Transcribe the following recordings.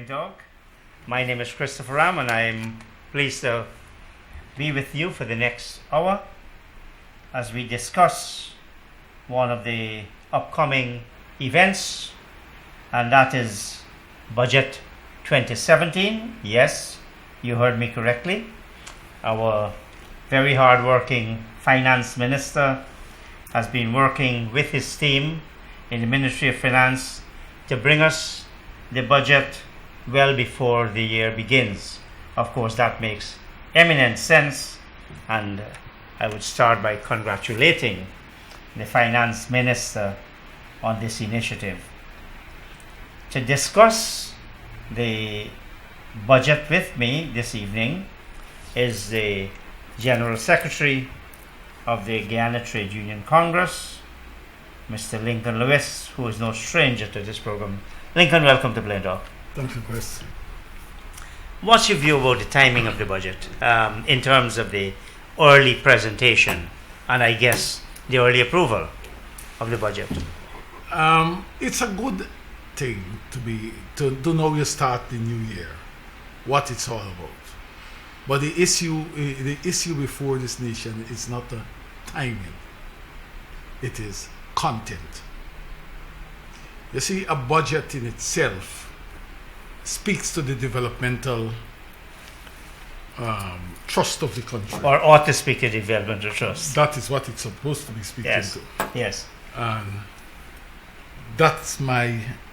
Plain Talk. My name is Christopher Ram, and I'm pleased to be with you for the next hour as we discuss one of the upcoming events, and that is Budget 2017. Yes, you heard me correctly. Our very hard-working Finance Minister has been working with his team in the Ministry of Finance to bring us the budget well before the year begins. Of course, that makes eminent sense, and I would start by congratulating the Finance Minister on this initiative. To discuss the budget with me this evening is the General Secretary of the Guyana Trade Union Congress, Mr. Lincoln Lewis, who is no stranger to this program. Lincoln, welcome to Plain Talk. Thank you, Chris. What's your view about the timing of the budget in terms of the early presentation and I guess the early approval of the budget? It's a good thing to know you start the new year, what it's all about. But the issue before this nation is not the timing; it is content. You see, a budget in itself speaks to the developmental trust of the country. Or ought to speak to the developmental trust. That is what it's supposed to be speaking Yes. to. Yes. And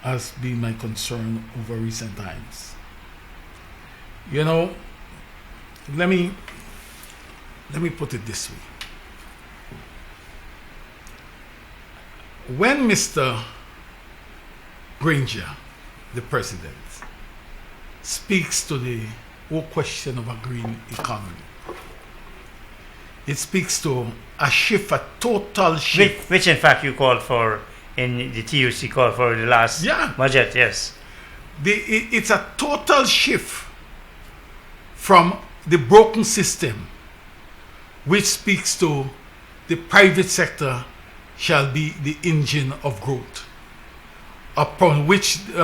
has been my concern over recent times. You know, let me put it this way. When Mr. Granger, the president, speaks to the whole question of a green economy, it speaks to a shift, a total shift. Which in fact you called for in the TUC called for in the last budget, yes. It's a total shift from the broken system, which speaks to the private sector shall be the engine of growth, upon which the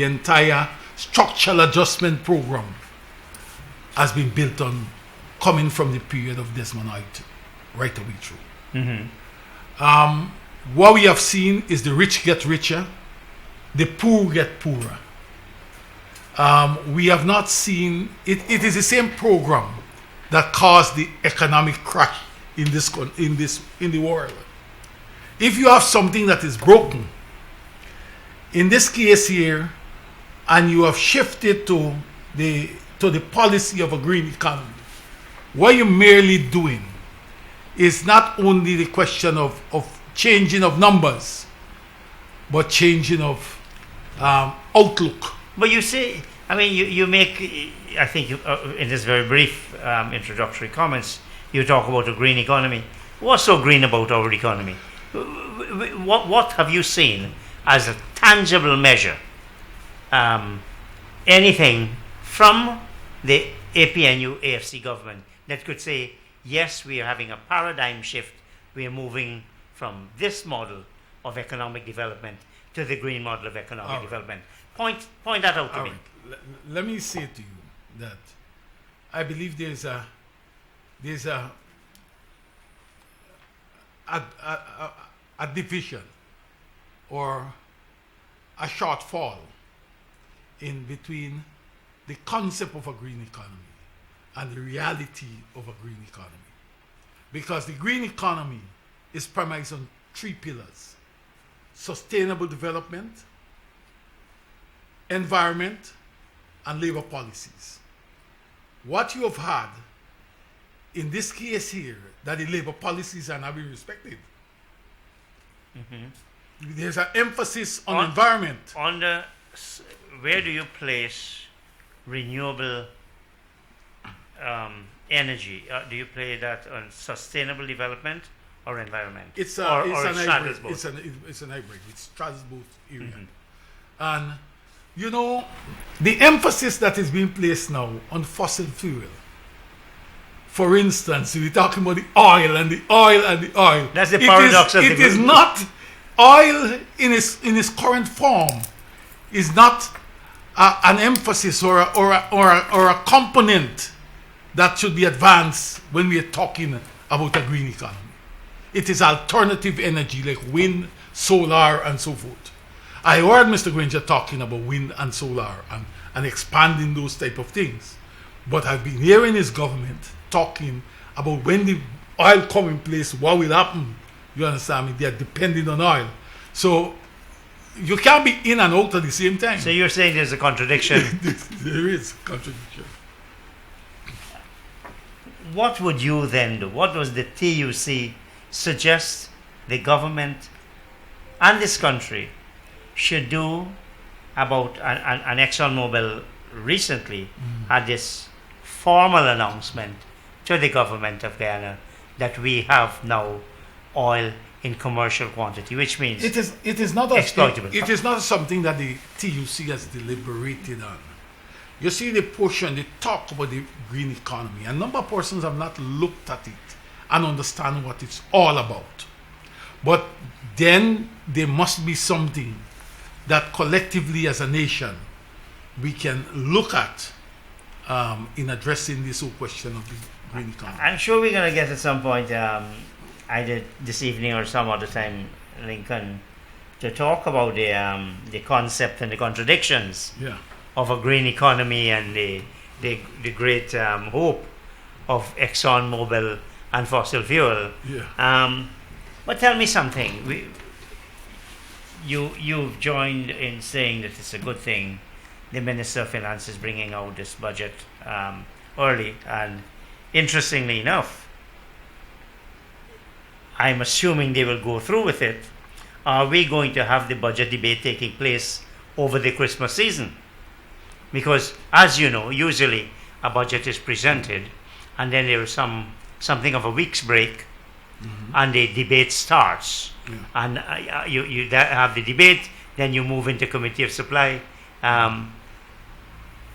entire structural adjustment program has been built on, coming from the period of Desmond Hoyt right away through. Mm-hmm. What we have seen is the rich get richer, the poor get poorer. We have not seen it. It is the same program that caused the economic crash in the world. If you have something that is broken, in this case here, and you have shifted to the policy of a green economy, what you're merely doing is not only the question of changing of numbers, but changing of outlook. But you say, I mean, you make, I think in this very brief introductory comments, you talk about a green economy. What's so green about our economy? What have you seen as a tangible measure? Anything from the APNU AFC government that could say, yes, we are having a paradigm shift. We are moving from this model of economic development to the green model of economic development. Point that out to me. Let me say to you that I believe there's a division or a shortfall in between the concept of a green economy and the reality of a green economy. Because the green economy is premised on three pillars: sustainable development, environment, and labor policies. What you have had in this case here, that the labor policies are not being respected. Mm-hmm. There's an emphasis on environment. Where do you place renewable energy? Do you play that on sustainable development or environment? It's an hybrid. It's an hybrid. It straddles both areas. Mm-hmm. And you know, the emphasis that is being placed now on fossil fuel. For instance, we're talking about the oil and the oil and the oil. That's the paradox of the It is not oil in its current form is not an emphasis or a component that should be advanced when we are talking about a green economy. It is alternative energy like wind, solar, and so forth. I heard Mr. Granger talking about wind and solar and expanding those type of things. But I've been hearing his government talking about when the oil come in place, what will happen. You understand me? They are depending on oil. So you can't be in and out at the same time. So you're saying there's a contradiction. There is contradiction. What would you then do? What does the TUC suggest the government and this country should do about an ExxonMobil recently had this formal announcement to the government of Guyana that we have now oil in commercial quantity, which means it is not exploitable. It is not something that the TUC has deliberated on. You see the portion, they talk about the green economy. A number of persons have not looked at it and understand what it's all about. But then there must be something that collectively as a nation we can look at in addressing this whole question of the green economy. I'm sure we're going to get at some point, either this evening or some other time, Lincoln, to talk about the concept and the contradictions of a green economy and the great hope of ExxonMobil and fossil fuel. But tell me something. You've joined in saying that it's a good thing the Minister of Finance is bringing out this budget early, and interestingly enough, I'm assuming they will go through with it. Are we going to have the budget debate taking place over the Christmas season? Because, as you know, usually a budget is presented and then there is something of a week's break and the debate starts. And you have the debate, then you move into Committee of Supply.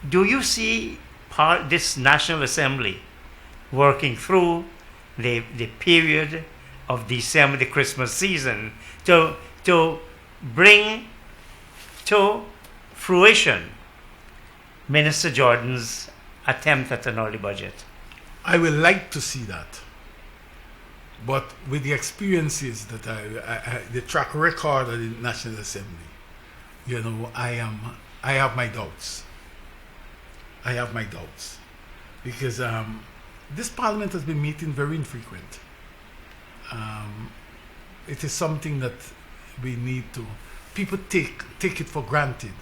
Do you see this National Assembly working through the period of December, the Christmas season, to bring to fruition Minister Jordan's attempt at an early budget? I would like to see that. But with the experiences that the track record of the National Assembly, you know, I have my doubts. I have my doubts. Because this parliament has been meeting very infrequent. It is something that we need to, people take it for granted.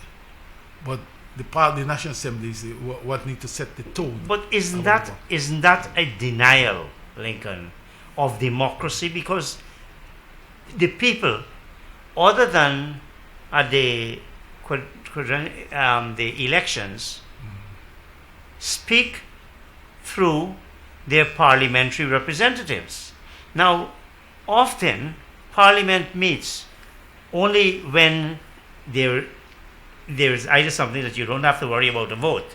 But the National Assembly is what need to set the tone. But isn't that a denial, Lincoln, of democracy? Because the people, other than at the elections, speak through their parliamentary representatives. Now, often Parliament meets only when there is either something that you don't have to worry about a vote,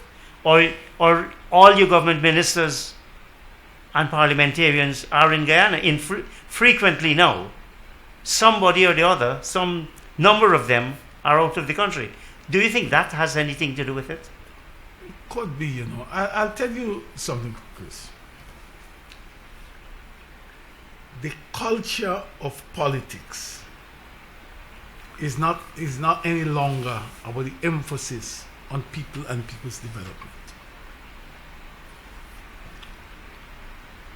or all your government ministers and parliamentarians are in Guyana. Frequently now, somebody or the other, some number of them are out of the country. Do you think that has anything to do with it? It could be, you know. I'll tell you something, Chris. The culture of politics is not any longer about the emphasis on people and people's development.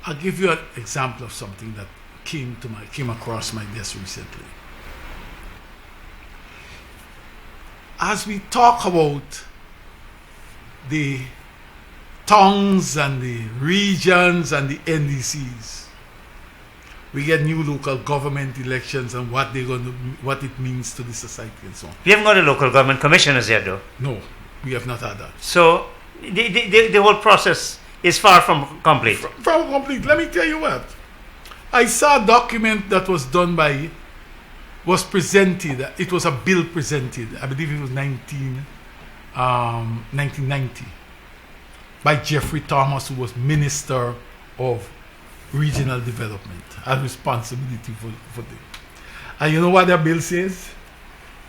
I'll give you an example of something that came across my desk recently. As we talk about the towns and the regions and the NDCs, we get new local government elections and what it means to the society and so on. We haven't got a local government commissioners yet, though. No, we have not had that. So the whole process is far from complete. Far from complete. Let me tell you what. I saw a document that was presented. It was a bill presented. I believe it was 1990 by Jeffrey Thomas, who was Minister of Regional Development and responsibility for them. And you know what that bill says?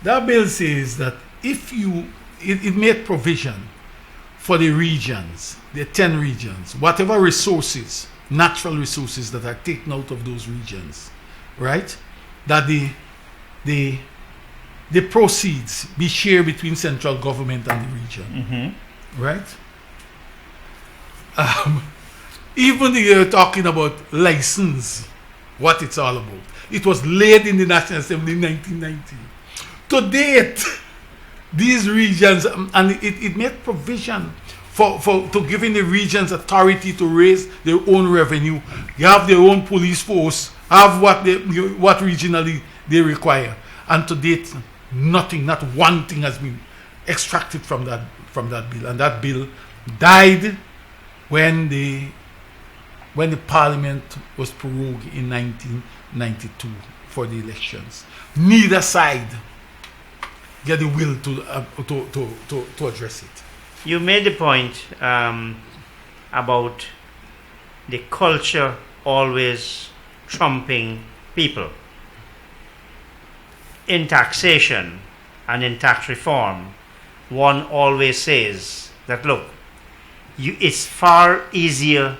That bill says that it made provision for the regions, the 10 regions, whatever resources, natural resources that are taken out of those regions, right? That the proceeds be shared between central government and the region, right? Even you're talking about license, what it's all about. It was laid in the National Assembly in 1990. To date, these regions, and it made provision for to giving the regions authority to raise their own revenue, you have their own police force, have what regionally they require. And to date, nothing, not one thing has been extracted from that bill. And that bill died when the parliament was prorogued in 1992 for the elections. Neither side get the will to address it. You made the point about the culture always trumping people. In taxation and in tax reform, one always says that, look, it's far easier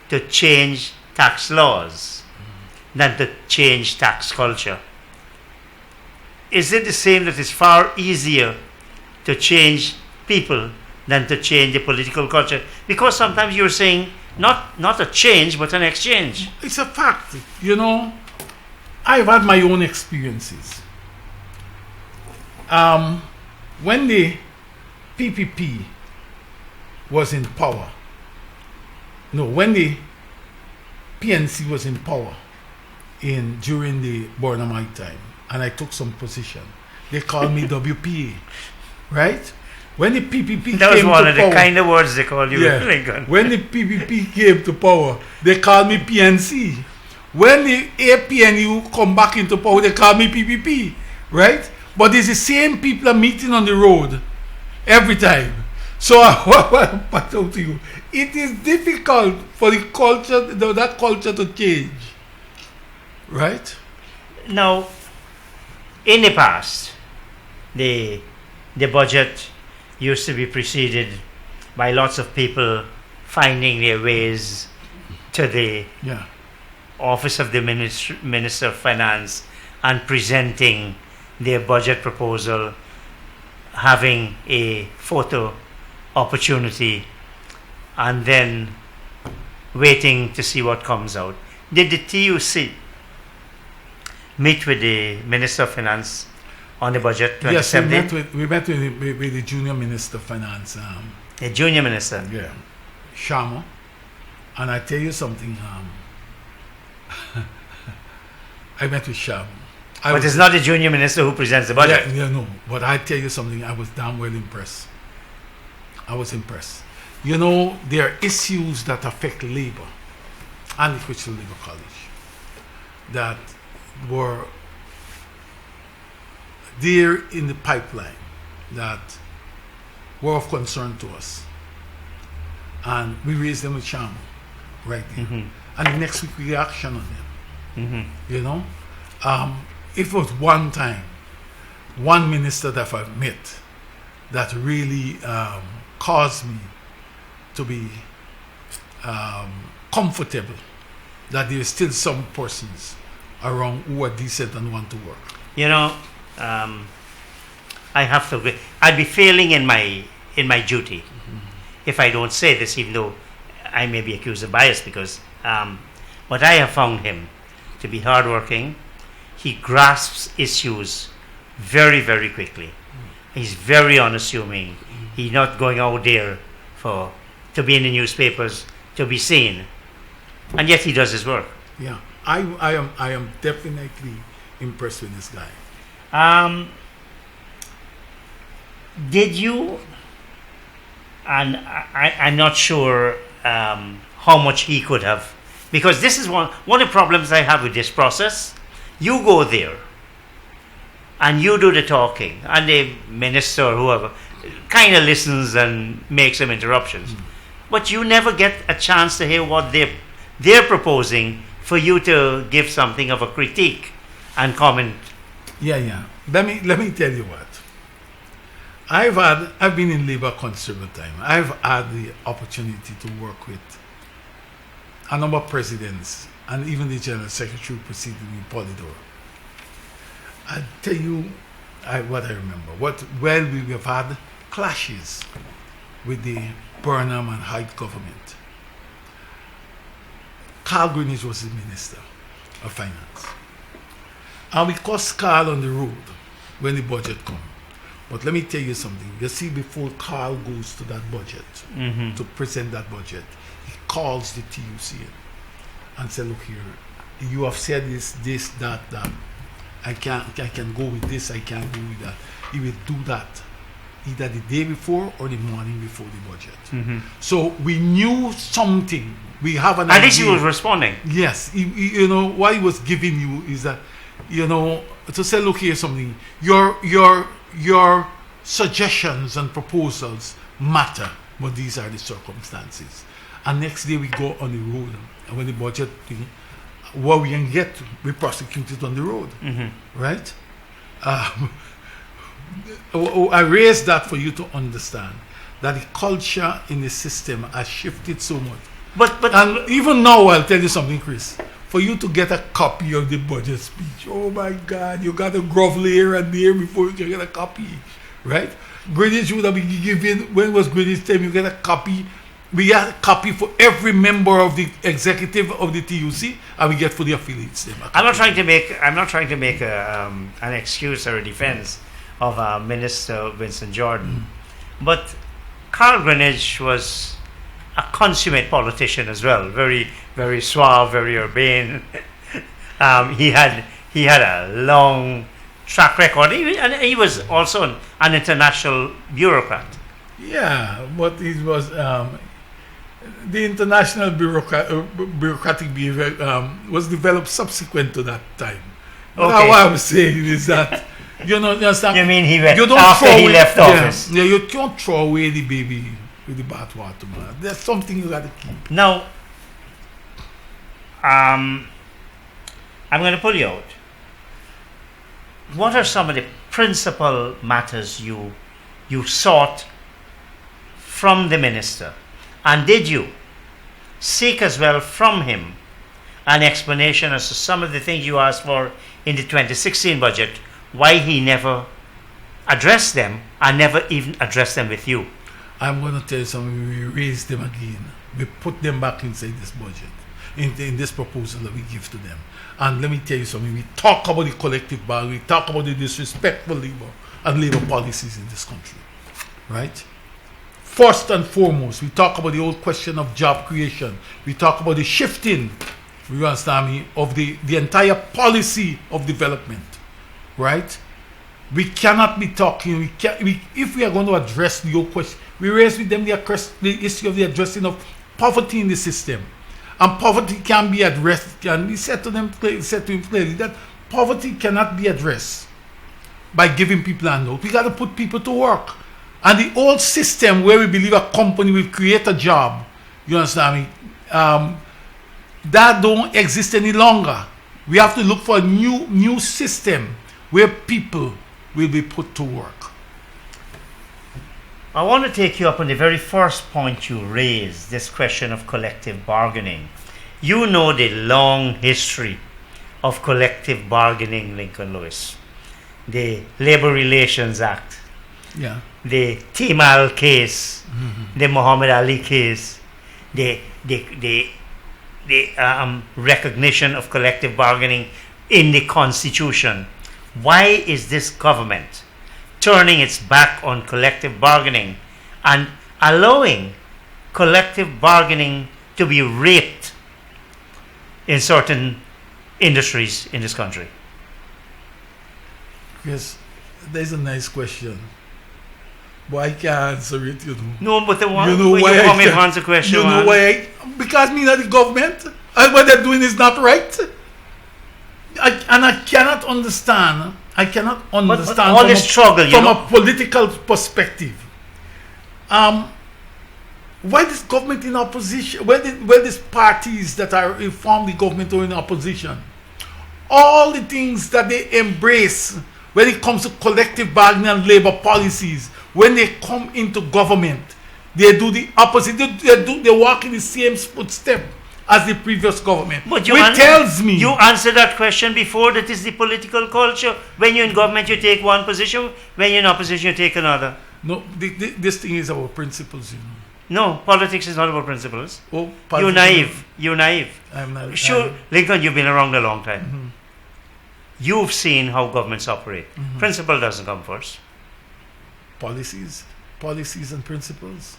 to change tax laws than to change tax culture. Is it the same that it's far easier to change people than to change the political culture? Because sometimes you're saying not a change but an exchange. It's a fact. I've had my own experiences. When the PPP was in power, when the PNC was in power during the Bornamite time, and I took some position, they called me WPA, right? When the PPP that was came one to of power, the kind of words they call you, Lincoln. when the PPP came to power, they called me PNC. When the APNU come back into power, they call me PPP, right? But it's the same people are meeting on the road every time. So what I point out to you, it is difficult for the culture, that culture to change, right? Now, in the past, the budget used to be preceded by lots of people finding their ways to the office of the Minister of Finance and presenting their budget proposal, having a photo opportunity, and then waiting to see what comes out. Did the TUC meet with the Minister of Finance on the budget 2017? Yes, we met with the Junior Minister of Finance. The Junior Minister? Yeah, Sharma. And I tell you something, I met with Sharma. But it's not the Junior Minister who presents the budget. No. But I tell you something, I was damn well impressed. I was impressed. There are issues that affect labor and the Crystal Labor College that were there in the pipeline that were of concern to us. And we raised them with Sharma right there. And the next week we get action on them. It was one time, one minister that I've met that really caused me to be comfortable that there is still some persons around who are decent and want to work. I have to agree. I'd be failing in my duty if I don't say this, even though I may be accused of bias, because but I have found him to be hardworking. He grasps issues very, very quickly. He's very unassuming. He's not going out there to be in the newspapers, to be seen, and yet he does his work. Yeah, I am definitely impressed with this guy. Did you? And I'm not sure how much he could have, because this is one of the problems I have with this process. You go there and you do the talking, and the minister or whoever kind of listens and makes some interruptions, but you never get a chance to hear what they're proposing for you to give something of a critique and comment. Yeah. Let me tell you what. I've been in labor considerable time. I've had the opportunity to work with a number of presidents and even the general secretary preceding me, Polidor. I tell you what I remember. We have had clashes with the Burnham and Hyde government. Carl Greenidge was the Minister of Finance. And we crossed Carl on the road when the budget comes. But let me tell you something. You see, before Carl goes to that budget, to present that budget, he calls the TUC in and says, look here, you have said this, that. I can go with this, I can't go with that. He will do that either the day before or the morning before the budget. So we knew something. We have an idea. At least he was responding. Yes. You know, what he was giving you is that, you know, to say, look here, something. Your suggestions and proposals matter, but these are the circumstances. And next day we go on the road, and when the budget thing, what we can get, we prosecute it on the road, right? I raised that for you to understand that the culture in the system has shifted so much. But And even now, I'll tell you something, Chris. For you to get a copy of the budget speech, oh my God, you got to grovel here and there before you can get a copy, right? Greenidge would have been given, when was Greenidge time, you get a copy. We get a copy for every member of the executive of the TUC, and we get for the affiliates. I'm not trying to make an excuse or a defense of Minister Vincent Jordan, but Carl Greenidge was a consummate politician as well. Very, very suave, very urbane. He had a long track record, and he was also an international bureaucrat. Yeah, but it was the international bureaucratic behavior was developed subsequent to that time. Okay. What I'm saying is that you understand. You mean after he left office? Yeah, you can't throw away the baby with the bathwater, man. There's something you got to keep. Now, I'm going to pull you out. What are some of the principal matters you sought from the minister? And did you seek as well from him an explanation as to some of the things you asked for in the 2016 budget, why he never addressed them and never even addressed them with you? I'm going to tell you something. We raised them again. We put them back inside this budget, in this proposal that we give to them. And let me tell you something. We talk about the collective bargaining. We talk about the disrespectful labor and labor policies in this country, right? First and foremost, we talk about the old question of job creation. We talk about the shifting, you understand me, of the entire policy of development, right? We cannot be talking, if we are going to address the old question, we raise with them the issue of the addressing of poverty in the system. And poverty can be addressed, and we said to him clearly that poverty cannot be addressed by giving people a handout. We got to put people to work. And the old system where we believe a company will create a job, you understand me, that don't exist any longer. We have to look for a new system where people will be put to work. I want to take you up on the very first point you raised, this question of collective bargaining. You know the long history of collective bargaining, Lincoln Lewis. The Labor Relations Act, Yeah. the Timal case, the Muhammad Ali case, the recognition of collective bargaining in the Constitution. Why is this government turning its back on collective bargaining and allowing collective bargaining to be raped in certain industries in this country? Yes, there's a nice question. But I can't answer it, you know. No, but the one You know when why you I come in can't- answer question You know one. why? Because me not the government, and what they're doing is not right. I cannot understand. I cannot understand all from, this struggle, you from know. a political perspective. Why this government in opposition? Where these parties that are form the government or in opposition? All the things that they embrace when it comes to collective bargaining and labor policies, when they come into government, they do the opposite. They walk in the same footstep as the previous government. But which tells me you answered that question before. That is the political culture. When you're in government, you take one position. When you're in opposition, you take another. no. This thing is our principles, you know. No, politics is not about principles. Oh, You're politics- naive. You're naive. I'm not Sure, Lincoln, you've been around a long time. You've seen how governments operate. Principle doesn't come first. policies and principles.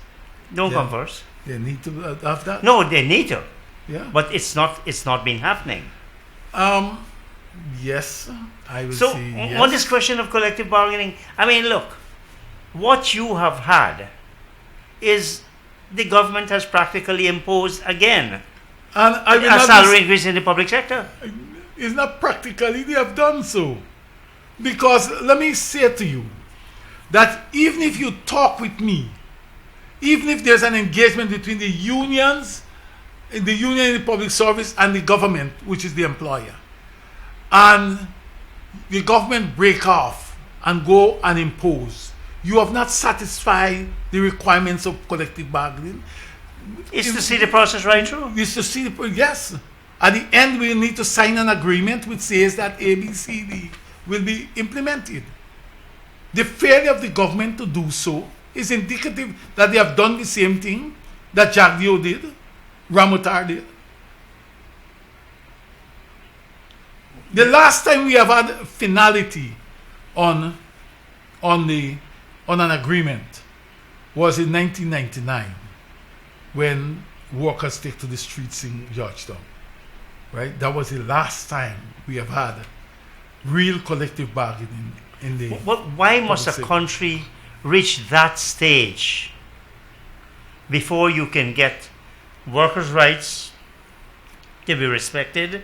Don't Yeah. come first. They need to have that. No, they need to, Yeah. but it's not been happening. Yes, I will So say yes. on this question of collective bargaining, I mean, look, what you have had is the government has practically imposed again And I will a not salary increase in the public sector. It's not practically they have done so. Because let me say to you that even if you talk with me, even if there's an engagement between the unions, the union in the public service and the government, which is the employer, and the government break off and go and impose, you have not satisfied the requirements of collective bargaining. It's to see the process right through. Is to see the yes. At the end, we need to sign an agreement which says that A, B, C, D will be implemented. The failure of the government to do so is indicative that they have done the same thing that Jagdeo did, Ramotar did. The last time we have had finality on an agreement was in 1999 when workers take to the streets in Georgetown. Right? That was the last time we have had real collective bargaining in the. Why must a public sector. country reach that stage before you can get workers' rights to be respected,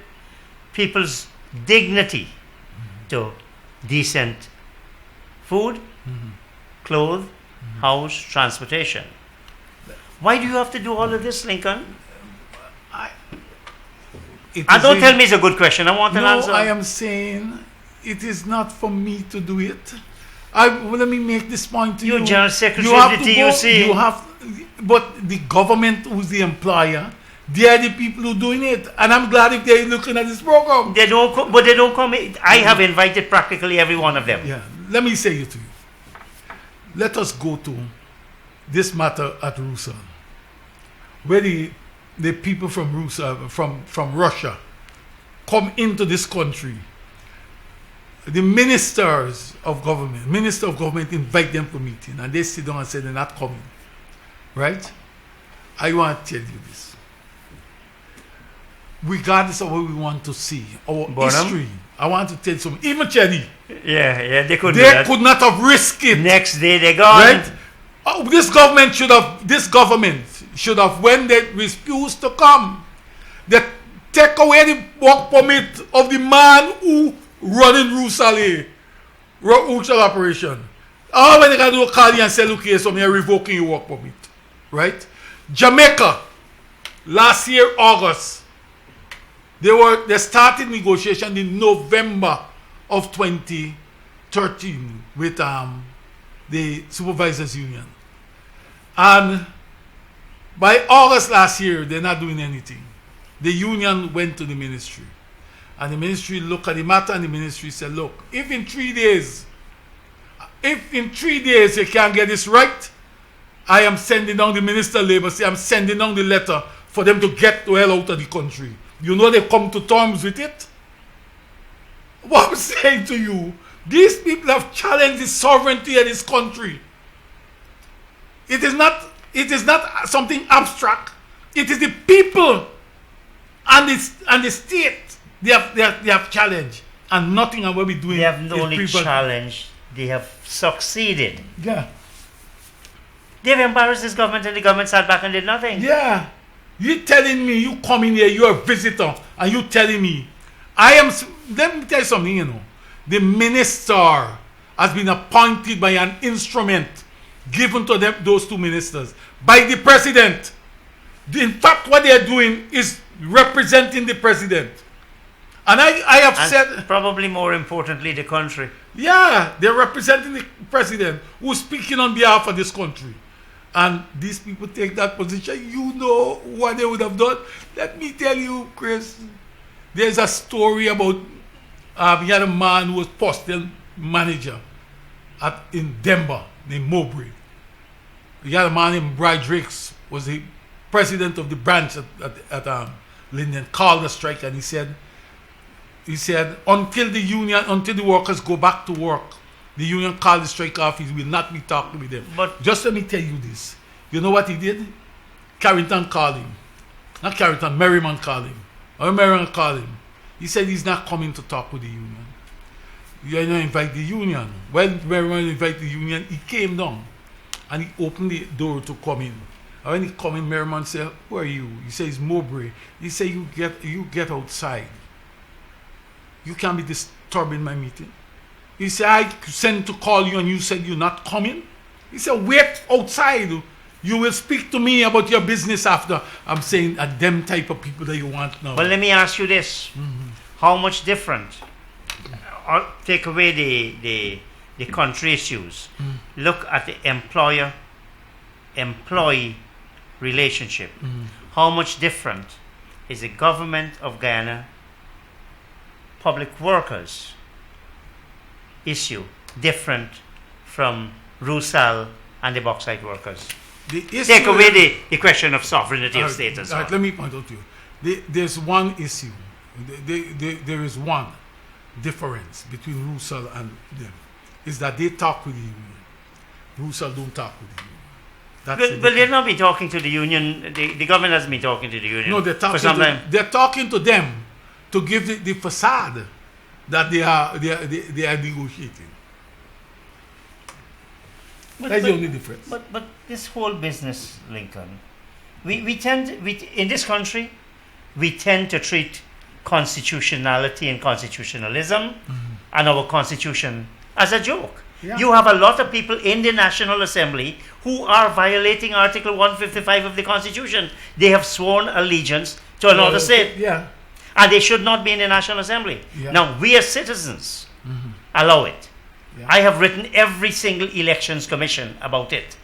people's dignity to decent food, clothes, house, transportation? Why do you have to do all of this, Lincoln? And don't tell me it's a good question. I want an answer. No, I am saying it is not for me to do it. Let me make this point to you. You're General Secretary You have of to the go- TUC. You have, but the government, who's the employer, they are the people who are doing it. And I'm glad if they're looking at this program. They don't come. I have invited practically every one of them. Yeah, let me say it to you. Let us go to this matter at Rusa, where the people from Rusa, from Russia, come into this country. The minister of government invite them for meeting, and they sit down and say they're not coming. Right? I want to tell you this. Regardless of what we want to see, our Bonham? history, I want to tell you something. Even Chedi, Yeah, they couldn't do they that. could not have risked it. Next day they're gone. Right? This government should have, when they refused to come, they take away the work permit of the man who running Rusale operation. All when they can do a call you and say, look here, so I'm revoking your work permit. Right? Jamaica, last year, August, they started negotiation in November of 2013 with the supervisors union. And by August last year, they're not doing anything. The union went to the ministry. And the ministry looked at the matter and the ministry said, look, if in 3 days you can't get this right, I am sending down the Minister of Labour, I'm sending down the letter for them to get the hell out of the country. You know they've come to terms with it? What I'm saying to you, these people have challenged the sovereignty of this country. It is not something abstract. It is the people and the state they have challenged, and nothing of what we're doing. They have not is only prevent- challenged, they have succeeded. Yeah, They've embarrassed this government and the government sat back and did nothing. yeah. You telling me you come in here, you're a visitor, and you telling me let me tell you something, you know. The minister has been appointed by an instrument given to them, those two ministers, by the president. In fact, what they are doing is representing the president. And I have And said, probably more importantly, the country. yeah, they're representing the president who's speaking on behalf of this country. And these people take that position. You know what they would have done? Let me tell you, Chris. There's a story about we had a man who was postal manager in Denver named Mowbray. We had a man named Brad Drakes, was the president of the branch at Linden, called the strike, and he said until the workers go back to work, the union called the strike off. He will not be talking with them. But Just let me tell you this. You know what he did? Carrington called him. Not Carrington, Merriman called him. Or Merriman called him. He said he's not coming to talk with the union. You know, invite the union. When Merriman invited the union, he came down and he opened the door to come in. And when he come in, Merriman said, "Who are you?" He says, "Mowbray." He said, you get outside. You can't be disturbing my meeting." He said, "I sent to call you and you said you're not coming." He said, "Wait outside. You will speak to me about your business after." I'm saying at them type of people that you want now. well, let me ask you this: how much different? Take away the country issues. Look at the employer-employee relationship. How much different is the government of Guyana public workers issue different from Rusal and the bauxite workers? The issue Take away the question of sovereignty of state and so on. Let me point out to you. There's one issue. There is one difference between Rusal and them. Is that they talk with the union. Rusal don't talk with the union. That's the Well, they've not been talking to the union. The government hasn't been talking to the union No, they're for talking. some time. They're talking to them to give the facade that they are negotiating. That's the only difference. But this whole business, Lincoln, we in this country, we tend to treat constitutionality and constitutionalism and our constitution as a joke. Yeah. You have a lot of people in the National Assembly who are violating Article 155 of the Constitution. They have sworn allegiance to another state, Yeah. and they should not be in the National Assembly. Yeah. Now, we as citizens allow it. Yeah. I have written every single elections commission about it.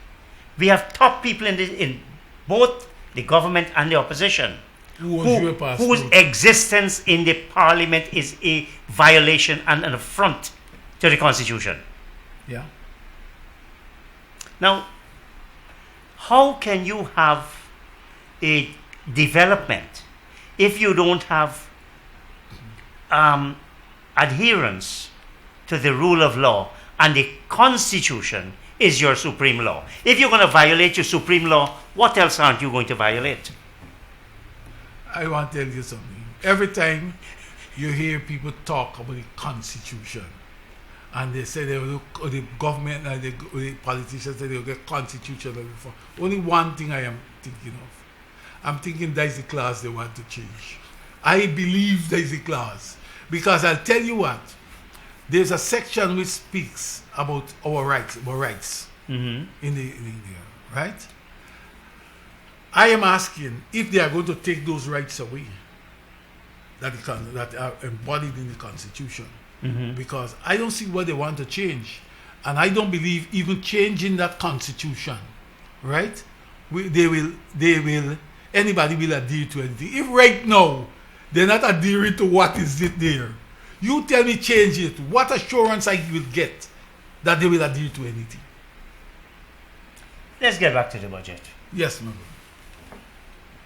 We have top people in both the government and the opposition whose existence in the parliament is a violation and an affront to the Constitution. Yeah. Now, how can you have a development if you don't have adherence to the rule of law and the Constitution is your supreme law? If you're going to violate your supreme law, what else aren't you going to violate? I want to tell you something. Every time you hear people talk about the Constitution, and they say they will look, or the government and the politicians say they will get constitutional reform. Only one thing I am thinking of. I'm thinking that's the clause they want to change. I believe there's a clause. Because I'll tell you what, there's a section which speaks about our rights, in the right? I am asking if they are going to take those rights away that are embodied in the Constitution. Because I don't see what they want to change. And I don't believe even changing that Constitution, right? Anybody will adhere to anything. If right now they're not adhering to what is it there, you tell me change it. What assurance I will get that they will adhere to anything? Let's get back to the budget. Yes, ma'am.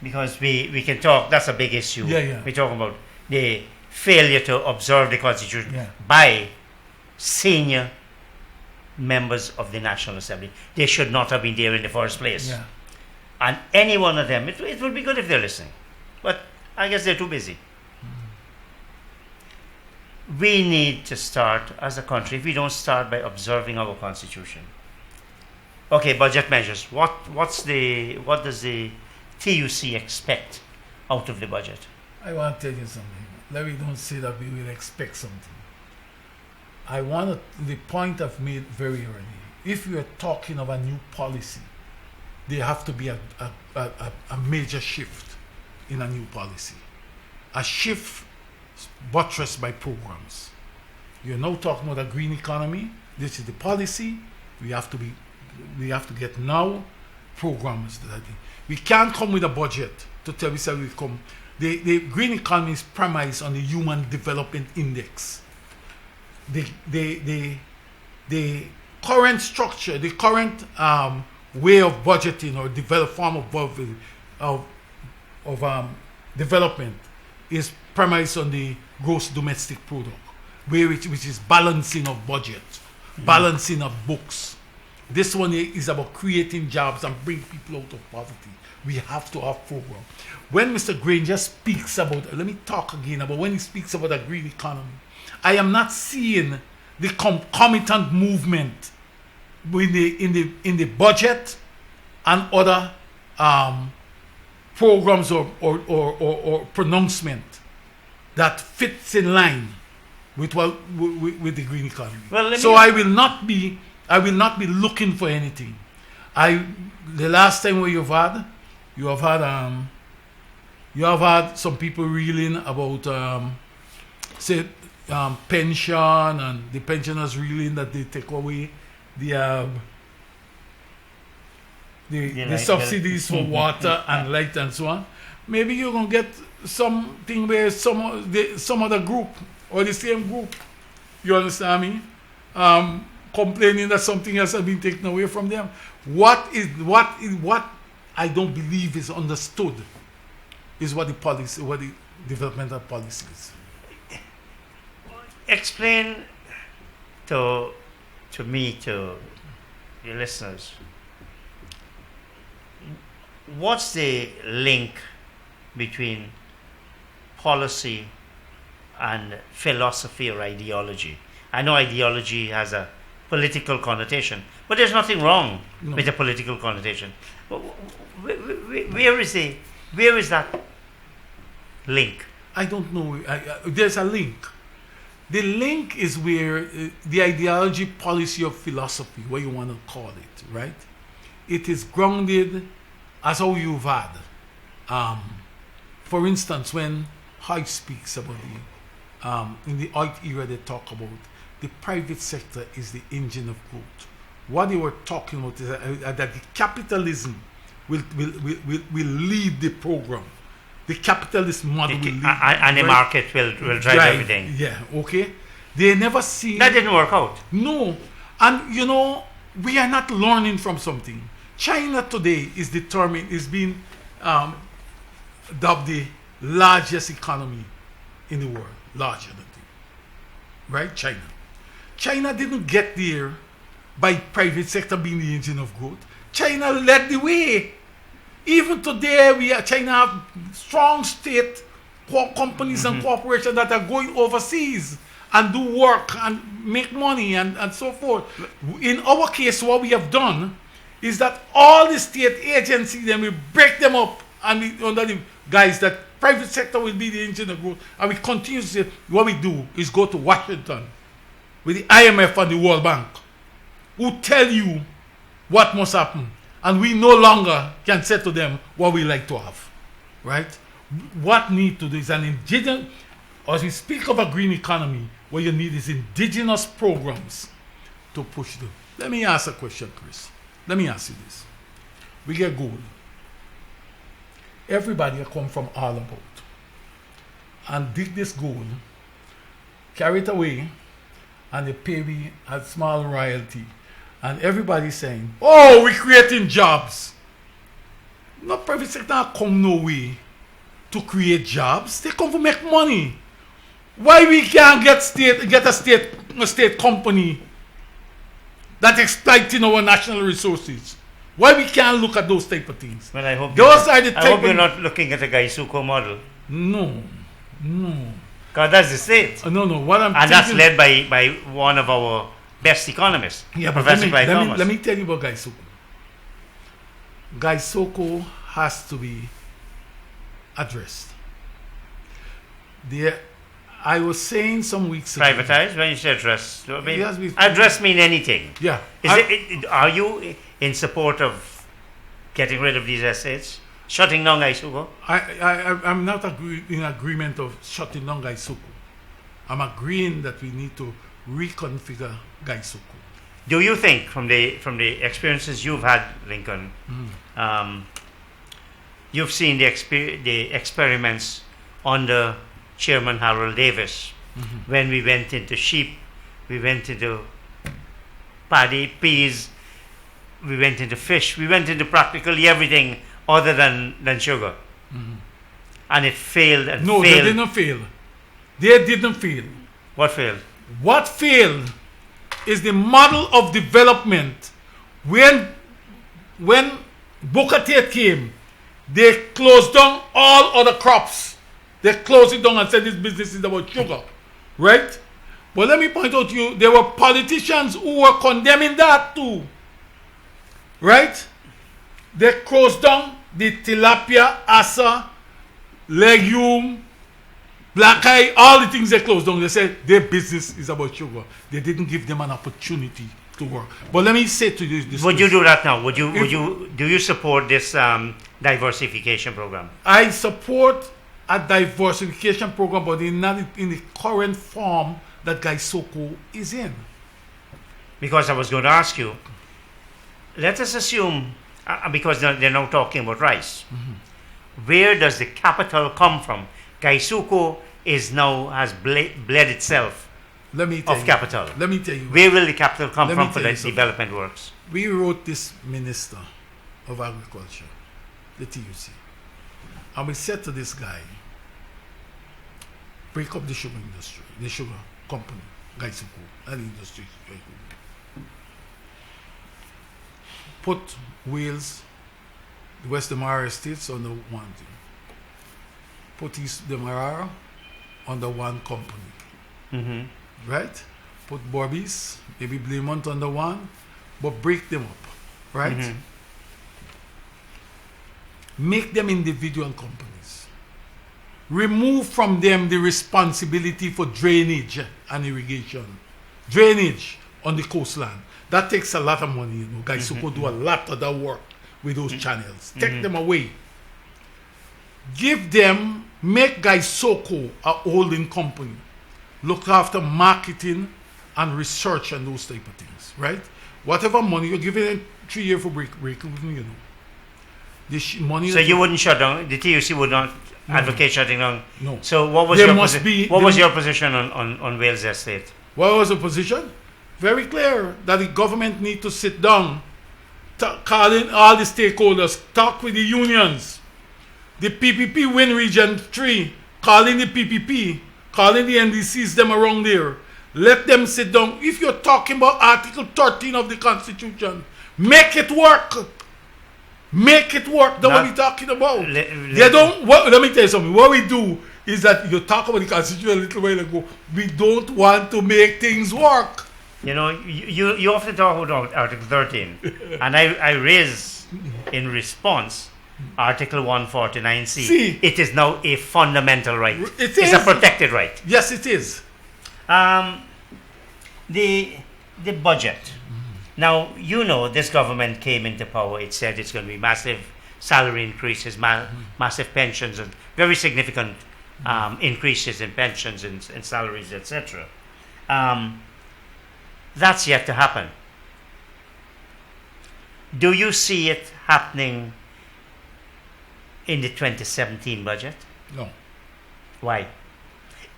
Because we can talk, that's a big issue. Yeah. We're talking about the failure to observe the Constitution Yeah. by senior members of the National Assembly. They should not have been there in the first place. Yeah. And any one of them, it would be good if they're listening. But I guess they're too busy. We need to start as a country, if we don't start by observing our Constitution. Okay, budget measures. What does the TUC expect out of the budget? I want to tell you something. Let me don't say that we will expect something. The point I've made very early. If we are talking of a new policy, there have to be a major shift in a new policy. A shift buttressed by programs. You're now talking about a green economy. This is the policy. We have to get now programs that I think. We can't come with a budget to tell we say we come. The green economy is premised on the Human Development Index. The current structure, the current way of budgeting or form of development is premised on the gross domestic product, which is balancing of budget, balancing of books. This one is about creating jobs and bring people out of poverty. We have to have program. When Mr. Granger speaks about, let me talk again about when he speaks about a green economy, I am not seeing the concomitant movement in the budget and other programs or pronouncement that fits in line with the green economy. Well, so I will not be looking for anything. The last time where you have had some people reeling about pension, and the pensioners reeling that they take away the subsidies for water and light and so on. Maybe you're gonna get something where some other group or the same group, you understand me, complaining that something else has been taken away from them. What I don't believe is understood is what the developmental policy is. Explain to me, to your listeners, what's the link between policy and philosophy or ideology? I know ideology has a political connotation, but there's nothing wrong with a political connotation. Where is that link? I don't know. There's a link. The link is where the ideology, policy, or philosophy, what you want to call it, right? It is grounded as how you've had. For instance, when Hoyt speaks about in the Hoyt era, they talk about the private sector is the engine of growth. What they were talking about is that the capitalism will lead the program. The capitalist model will lead. And the market will drive everything. Yeah, okay. They never see. That didn't work out. No. And we are not learning from something. China today is being dubbed the largest economy in the world. Larger than it. Right? China didn't get there by private sector being the engine of growth. China led the way. Even today, China have strong state companies and corporations that are going overseas and do work and make money and so forth. In our case, what we have done is that all the state agencies, then we break them up and under the guise that private sector will be the engine of growth. And we continue to say what we do is go to Washington with the IMF and the World Bank, who tell you what must happen. And we no longer can say to them what we like to have, right? What need to do is an indigenous, as we speak of a green economy, what you need is indigenous programs to push them. Let me ask a question, Chris. Let me ask you this. We get gold. Everybody come from all about and dig this gold, carry it away, and they pay me a small royalty. And everybody's saying, oh, we're creating jobs. No private sector come no way to create jobs. They come to make money. Why we can't get a state company that exploiting our national resources? Why we can't look at those type of things? Well, I hope you're not looking at a Gaisuko model. No. Because that's the state. No. What I'm and that's led by one of our best economists, Professor Clive Thomas. Let me tell you about Gaisuko. Gaisuko has to be addressed. I was saying some weeks ago. Privatized? When you say address, address mean anything. Yeah. Are you in support of getting rid of these assets? Shutting down Gaisuko? I'm not in agreement of shutting down Gaisuku. I'm agreeing that we need to reconfigure Gaisuku. Do you think, from the experiences you've had, Lincoln, you've seen the experiments under Chairman Harold Davis, when we went into sheep, we went into paddy, peas, we went into fish, we went into practically everything other than sugar. And it failed and No, failed. they didn't fail. They didn't fail. What failed? What failed is the model of development. When Booker T came, they closed down all other crops. They closed it down and said this business is about sugar. Right? But let me point out to you, there were politicians who were condemning that too. Right? They closed down the tilapia, asa, legume, black eye, all the things they closed down. They said their business is about sugar. They didn't give them an opportunity to work. But let me say to you this. Would you do that now? Do you support this diversification program? I support a diversification program, but not in the current form that Gaisoko is in. Because I was going to ask you, let us assume, because they're now talking about rice, where does the capital come from? Gaisuko has bled itself of capital. Let me tell you. Where will the capital come Let from me for tell the you something. development works? We wrote this Minister of Agriculture, the TUC, and we said to this guy, break up the sugar industry, the sugar company, Gaisuko, and the industry. Put Wales, the West Demerara states under one thing. Put East Demerara under one company. Right? Put Borbis, maybe Blaemont under one, but break them up. Right? Make them individual companies. Remove from them the responsibility for drainage and irrigation. Drainage on the coastline. That takes a lot of money, you know. Guys who could do a lot of that work with those channels. Take them away. Give them, make Gaisoko a holding company. Look after marketing and research and those type of things, right? Whatever money you're giving them 3 years for break even, you know. Money. So you wouldn't shut down, the TUC would not advocate shutting down? No. So what was your position on Wales Estate? What was the position? Very clear that the government need to sit down, call in all the stakeholders, talk with the unions. The PPP win Region 3, call in the PPP, call in the NDCs, them around there. Let them sit down. If you're talking about Article 13 of the Constitution, make it work. Make it work. That's what we're talking about. Let me tell you something. What we do is that you talk about the Constitution a little while ago. We don't want to make things work. You know, you often talk about Article 13, and I raise in response Article 149C. See, it is now a fundamental right. It's a protected right. Yes, it is. The budget. Now, you know, this government came into power. It said it's going to be massive salary increases, massive pensions, and very significant increases in pensions and salaries, etc. That's yet to happen. Do you see it happening in the 2017 budget? No. Why?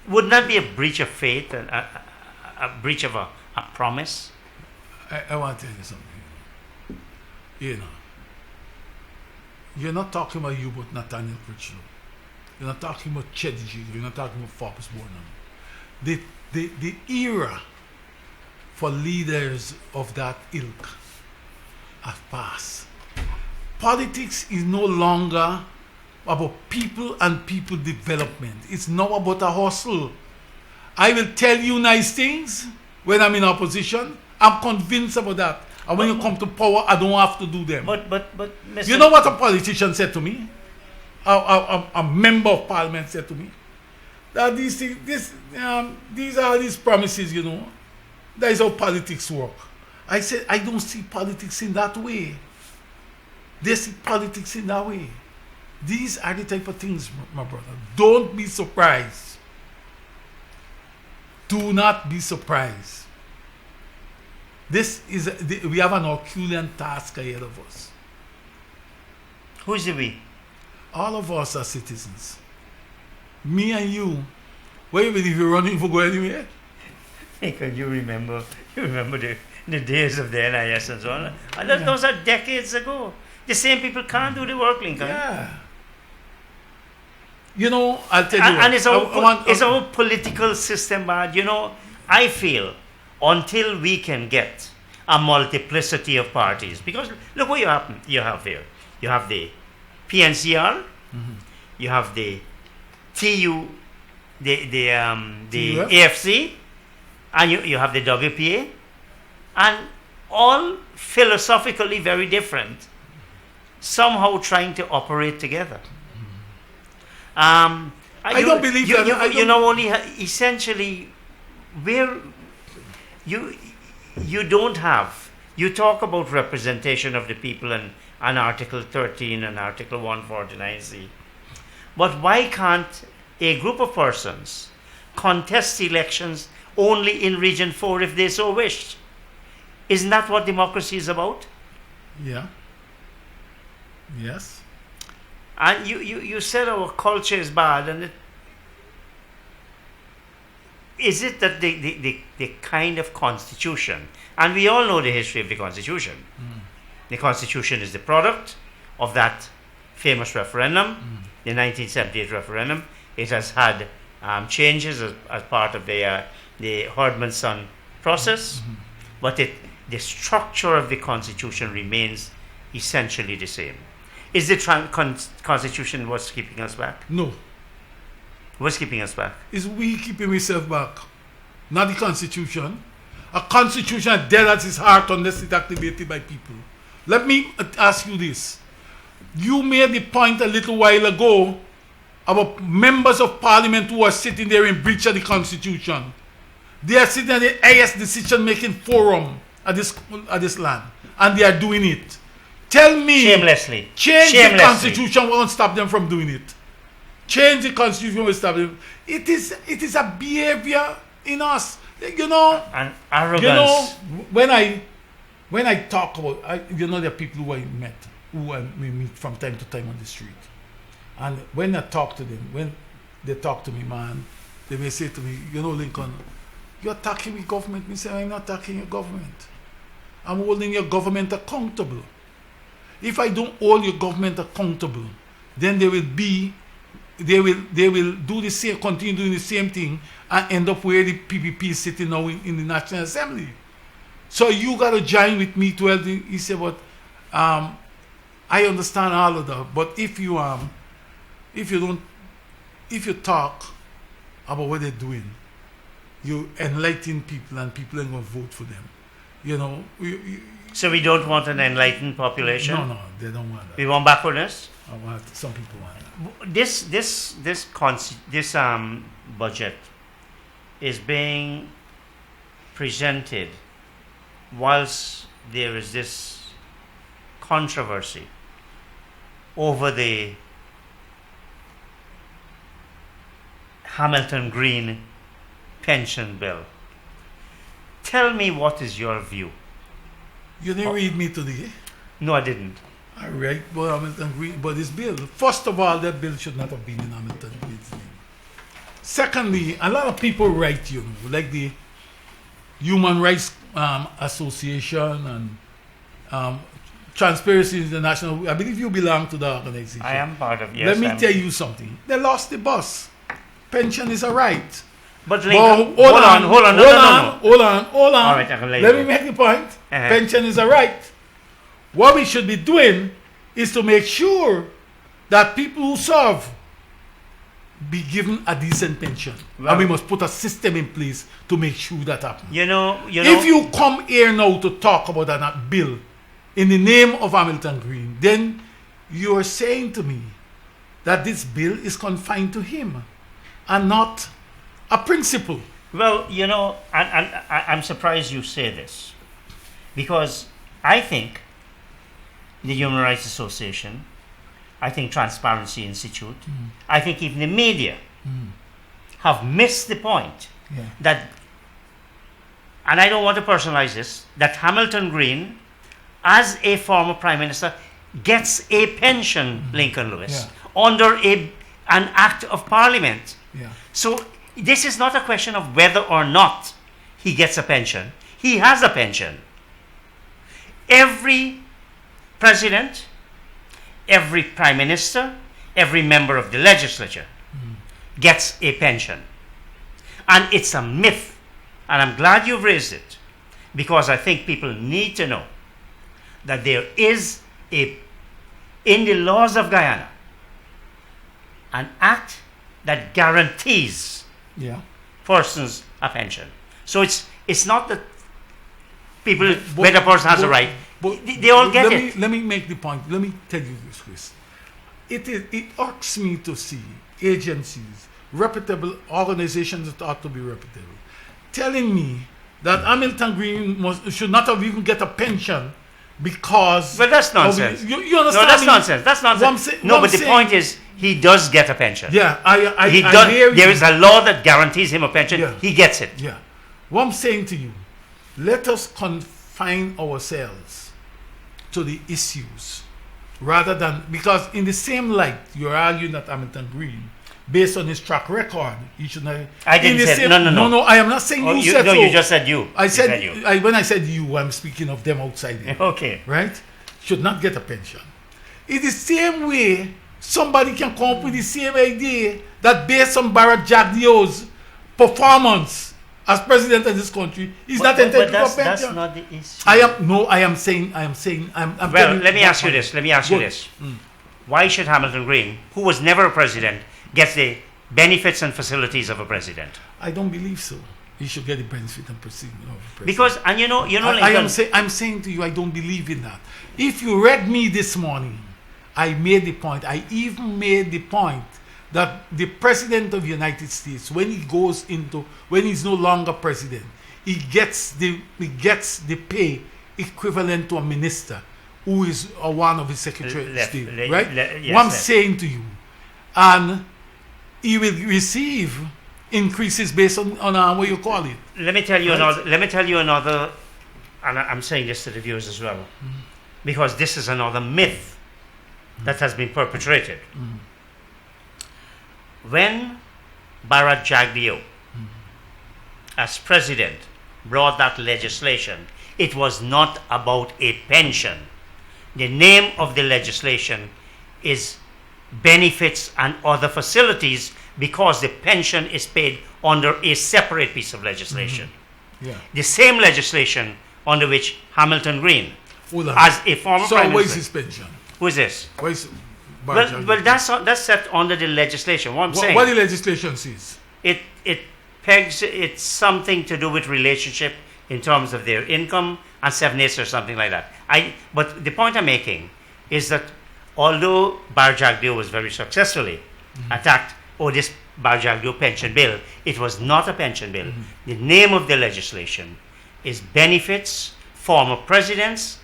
Wouldn't that be a breach of faith, a breach of a promise? I want to tell you something. You know, you're not talking about you, but Nathaniel Critchlow. You're not talking about Chedji. You're not talking about Forbes Burnham. The era for leaders of that ilk have passed. Politics is no longer about people and people development. It's now about a hustle. I will tell you nice things when I'm in opposition. I'm convinced about that. And when you come to power, I don't have to do them. But Mr. You know what a politician said to me? A member of parliament said to me that these are these promises, you know. That is how politics work. I said, I don't see politics in that way. They see politics in that way. These are the type of things, my brother. Don't be surprised. Do not be surprised. We have an Herculean task ahead of us. Who is the we? All of us are citizens. Me and you. What you believe you're running for go anywhere? Because you remember the days of the NIS and so on. And those are decades ago. The same people can't do the work, Lincoln. Yeah. You know, I'll tell you. And it's our political system bad. You know, I feel until we can get a multiplicity of parties, because look what you have here. You have the PNCR, you have the TU, the AFC, and you have the WPA, and all philosophically very different, somehow trying to operate together. I don't believe that. You know, only essentially where you don't have. You talk about representation of the people and Article 13 and Article 149C. But why can't a group of persons contest elections only in Region 4 if they so wished? Isn't that what democracy is about? Yeah. Yes. And you said our culture is bad, and is it that the kind of constitution, and we all know the history of the constitution. The constitution is the product of that famous referendum, the 1978 referendum. It has had changes as part of the Herdman-Son process, but the structure of the constitution remains essentially the same. Is the constitution what's keeping us back? No. What's keeping us back? It's we keeping ourselves back, not the constitution. A constitution is dead at its heart unless it's activated by people. Let me ask you this. You made the point a little while ago about members of parliament who are sitting there in breach of the constitution. They are sitting at the highest decision-making forum at this land, and they are doing it. Tell me, shamelessly, the constitution won't stop them from doing it. Change the constitution will stop them. It is a behavior in us, you know. And arrogance. You know, when I talk about, there are people who I met, who I meet from time to time on the street, and when I talk to them, when they talk to me, man, they may say to me, you know, Lincoln, you're attacking the government. Me say, I'm not attacking your government. I'm holding your government accountable. If I don't hold your government accountable, then they will do the same, continue doing the same thing, and end up where the PPP is sitting now in the National Assembly. So you got to join with me to help. He said, but I understand all of that. But if you talk about what they're doing, you enlighten people, and people ain't gonna vote for them. You know. So we don't want an enlightened population? No, they don't want that. We want backwardness? Some people want that. This budget is being presented whilst there is this controversy over the Hamilton Green pension bill. Tell me, what is your view? You didn't read me today. No, I didn't. I read Hamilton Green, but this bill. First of all, that bill should not have been in Hamilton Green's name. Secondly, a lot of people write, like the Human Rights Association and Transparency International. I believe you belong to the organization. I am part of. Yes. Let me tell you something. They lost the bus. Pension is a right. But Lincoln, hold on. Hold on. All right, let me make the point. Pension is a right. What we should be doing is to make sure that people who serve be given a decent pension. Well, and we must put a system in place to make sure that happens. You know, if you come here now to talk about that bill in the name of Hamilton Green, then you are saying to me that this bill is confined to him and not a principle. Well, and I'm surprised you say this, because I think the Human Rights Association I think Transparency Institute, I think even the media have missed the point Yeah. that, and I don't want to personalize this, that Hamilton Green, as a former Prime Minister, gets a pension, Lincoln Lewis, under an act of Parliament. Yeah. So this is not a question of whether or not he gets a pension. He has a pension. Every president, every prime minister, every member of the legislature gets a pension. And it's a myth. And I'm glad you've raised it, because I think people need to know that there is in the laws of Guyana, an act that guarantees Yeah. persons a pension. So it's not that people, when a person has a right, they all get it. Let me make the point. Let me tell you this, Chris. It irks me to see agencies, reputable organizations that ought to be reputable, telling me that Hamilton Green should not have even get a pension because. Well, that's nonsense. You No, understand? that's me? nonsense. That's nonsense. What But I'm the point is, he does get a pension. Yeah, I He I does. hear you. There is a law that guarantees him a pension. Yeah. He gets it. Yeah. What I'm saying to you, let us confine ourselves to the issues rather than, because in the same light, you're arguing that Hamilton Green, based on his track record, he should not. I didn't say no. No, I am not saying Oh, you said no, so. you just said you. I You said, you. when I said you, I'm speaking of them outside here, Okay. right? Should not get a pension. In the same way, somebody can come up with the same idea that based on Barrett Jagdeo's performance as president of this country, he's not entitled to a that's pension. not the issue. I am saying, I'm Well, telling let me you ask you what- this. Let me ask you Good. this. Why should Hamilton Green, who was never a president, get the benefits and facilities of a president? I don't believe so. He should get the benefit and proceed of president. Because, and you know, I'm saying to you, I don't believe in that. If you read me this morning, I made the point. I even made the point that the president of the United States, when he's no longer president, he gets the pay equivalent to a minister who is one of his secretary of state, right? yes, what I'm left. saying to you, and he will receive increases based on what you call it. Let me tell you Right. another. Let me tell you another, and I'm saying this to the viewers as well, because this is another myth that has been perpetrated. When Bharat Jagdeo, as president, brought that legislation, it was not about a pension. The name of the legislation is benefits and other facilities, because the pension is paid under a separate piece of legislation. Yeah. The same legislation under which Hamilton Green, Hold on. as a former So prime where is minister, his pension? who is this? Where is Well, that's set under the legislation. What I'm saying, what the legislation says. it pegs, it's something to do with relationship in terms of their income and 7/8 or something like that. But the point I'm making is that although Bar Jagdeo was very successfully attacked, this Bar Jagdeo pension bill, it was not a pension bill. The name of the legislation is benefits, former presidents,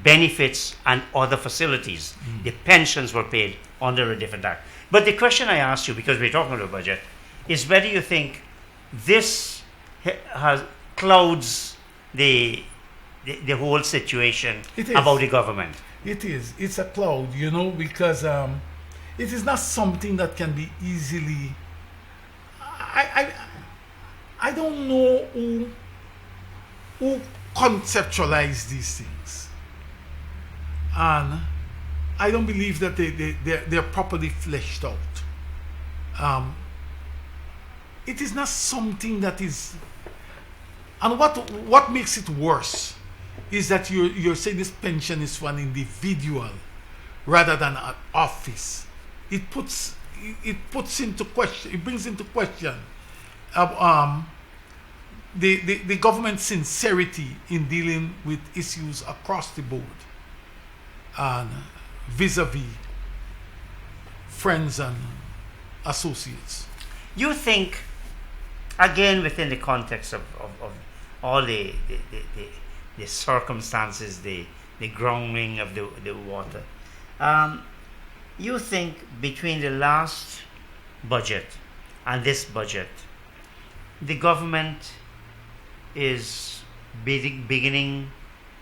benefits and other facilities. The pensions were paid under a different act. But the question I asked you, because we're talking about budget, is whether you think this clouds the whole situation It is. about the government. It is. It's a cloud, because it is not something that can be easily. I don't know who conceptualized these things, and I don't believe that they're properly fleshed out. It is not something that is. And what makes it worse is that you're saying this pension is for an individual rather than an office. It puts into question. It brings into question the government's sincerity in dealing with issues across the board and vis-a-vis friends and associates. You think, again, within the context of all the circumstances, the grounding of the water, You think between the last budget and this budget, the government is beginning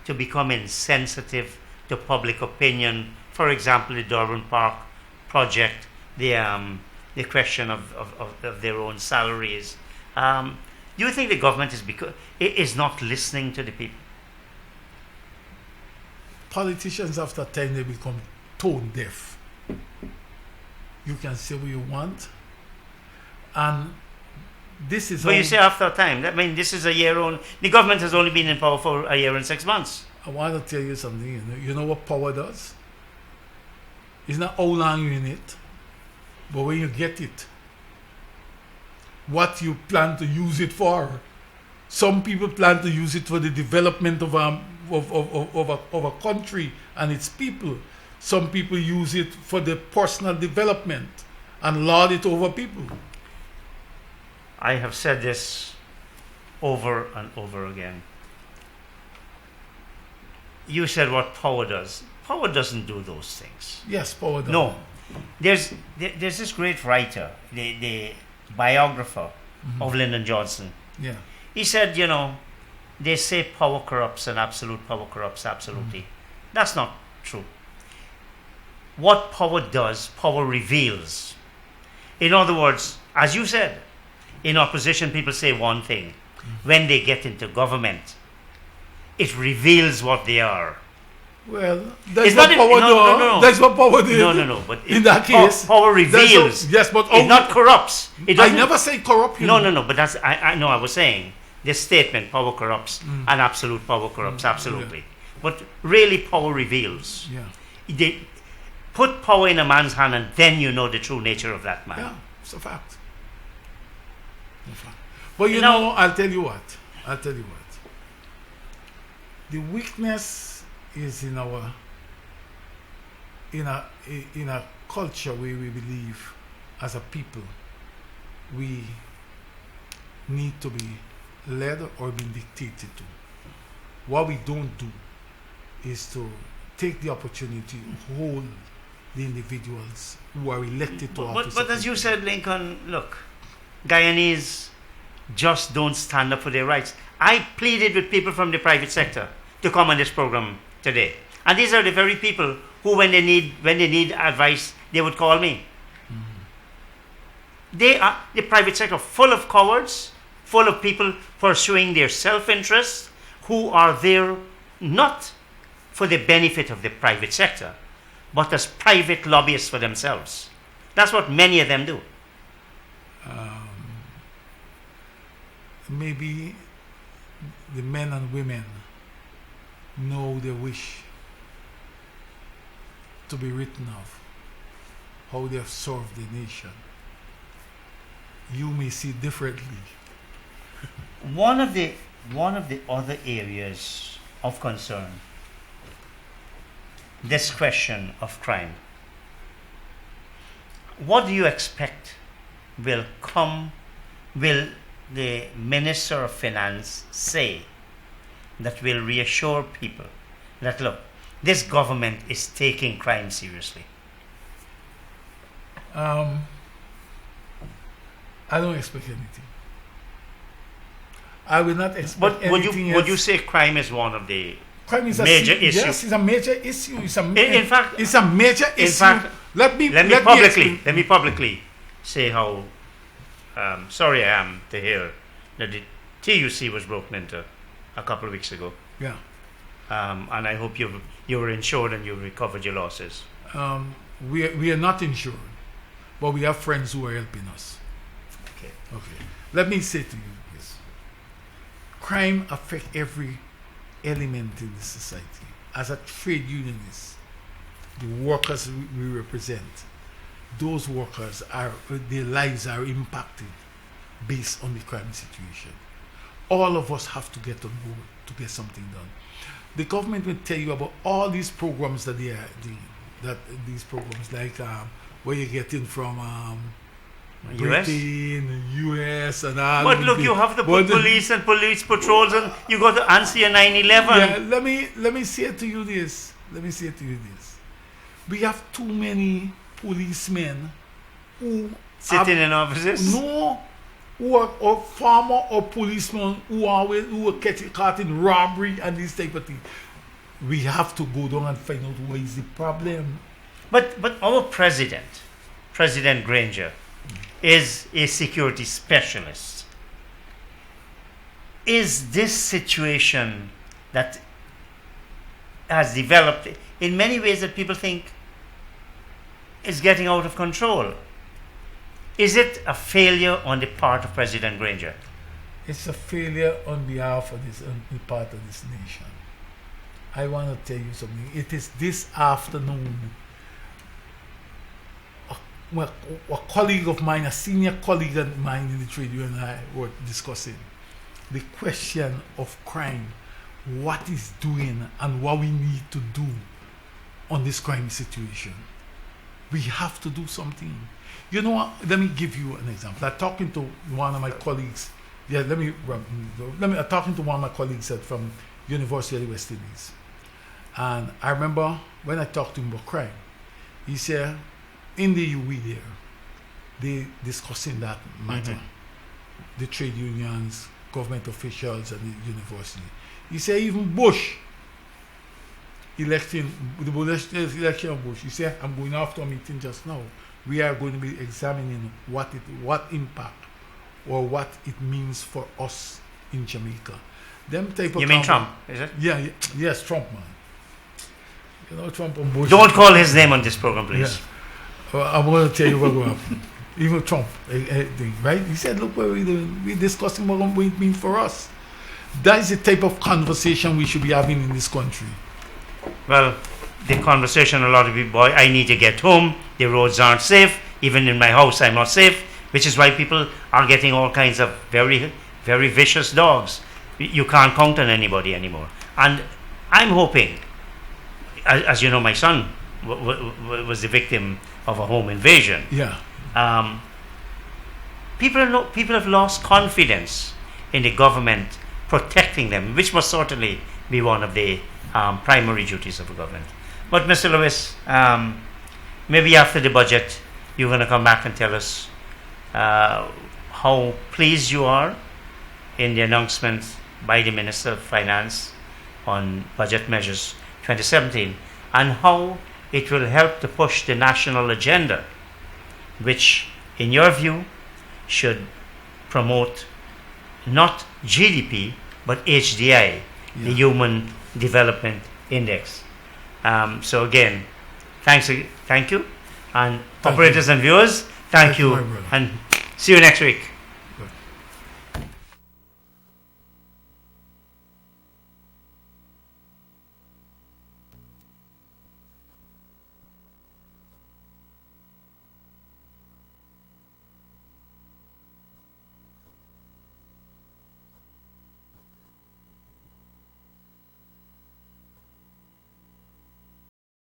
to become insensitive to public opinion? For example, the Durban Park project, the question of their own salaries. Do you think the government is not listening to the people? Politicians, after time, they become tone deaf. You can say what you want, and this is. But you say after time. I mean, this is a year on. The government has only been in power for a year and 6 months. I want to tell you something. You know what power does? It's not how long you're in it, but when you get it, what you plan to use it for. Some people plan to use it for the development of a country and its people. Some people use it for their personal development and lord it over people. I have said this over and over again. You said what power does. Power doesn't do those things. Yes, power does. No. There's this great writer, the biographer of Lyndon Johnson. Yeah. He said, they say power corrupts and absolute power corrupts absolutely. That's not true. What power does, power reveals. In other words, as you said, in opposition people say one thing. When they get into government, it reveals what they are. Well, that's what power does. No. That's what power did. No. But in that case, power reveals. Yes, but it not corrupts. I never say corrupt. No. But that's I was saying this statement: power corrupts and absolute power corrupts absolutely. Yeah. But really, power reveals. Yeah. They put power in a man's hand, and then you know the true nature of that man. Yeah, it's a fact. But you know, I'll tell you what. The weakness is in our in a culture where we believe as a people we need to be led or be dictated to. What we don't do is to take the opportunity to hold the individuals who are elected to office. But as you said, Lincoln, look, Guyanese just don't stand up for their rights. I pleaded with people from the private sector to come on this program today. And these are the very people who, when they need advice, they would call me. They are the private sector full of cowards, full of people pursuing their self-interest, who are there not for the benefit of the private sector, but as private lobbyists for themselves. That's what many of them do. Maybe the men and women know they wish to be written of, how they have served the nation. You may see differently. One of the other areas of concern, this question of crime. What do you expect will the Minister of Finance say that will reassure people that, look, this government is taking crime seriously? I don't expect anything. I will not expect anything. Would you say crime is one of the crime is major issue? Yes, it's a major issue. It's a major issue. In fact, let me publicly say how sorry I am to hear that the TUC was broken into a couple of weeks ago. Yeah. And I hope you were insured and you recovered your losses. We are not insured, but we have friends who are helping us. Okay. Let me say to you this. Crime affects every element in the society. As a trade unionist, the workers we represent, those workers their lives are impacted based on the crime situation. All of us have to get on board to get something done. The government will tell you about all these programs that they are doing. These programs like where you get in from Britain, US and all. But look, you have the police and police patrols, and you got to answer your 9/11. Yeah, let me say to you this. We have too many policemen who Sitting in offices? no, who are or farmer or policemen who are getting caught in robbery and this type of thing. We have to go down and find out what is the problem. But our president, President Granger, is a security specialist. Is this situation that has developed in many ways that people think is getting out of control? Is it a failure on the part of President Granger? It's a failure on behalf of on the part of this nation. I want to tell you something. It is this afternoon. A colleague of mine, a senior colleague of mine in the trade union, and I were discussing the question of crime, what is doing and what we need to do on this crime situation. We have to do something. You know what? Let me give you an example. I'm talking to one of my colleagues. I'm talking to one of my colleagues from University of the West Indies. And I remember when I talked to him about crime, he said, in the UWI there, they discussing that matter. Mm-hmm. The trade unions, government officials, and the university. He said even Bush, the election of Bush, he said, I'm going after a meeting just now. We are going to be examining what impact or what it means for us in Jamaica. Them type of you mean Trump, is it? Yeah, yes, Trump, man. You know, Trump and Bush. Don't call his name on this program, please. Yeah. Well, I'm going to tell you what will happen. Even Trump, right? He said, look what we're doing. We're discussing what it means for us. That is the type of conversation we should be having in this country. Well, the conversation a lot of people, boy, I need to get home. The roads aren't safe. Even in my house, I'm not safe. Which is why people are getting all kinds of very, very vicious dogs. You can't count on anybody anymore. And I'm hoping, as you know, my son was the victim of a home invasion. Yeah. People have lost confidence in the government protecting them, which must certainly be one of the primary duties of the government. But Mr. Lewis, maybe after the budget, you're going to come back and tell us how pleased you are in the announcement by the Minister of Finance on budget measures 2017 and how it will help to push the national agenda, which, in your view, should promote not GDP but HDI, the Human Development Index. So again, thank you, and operators and viewers, thank you, and see you next week.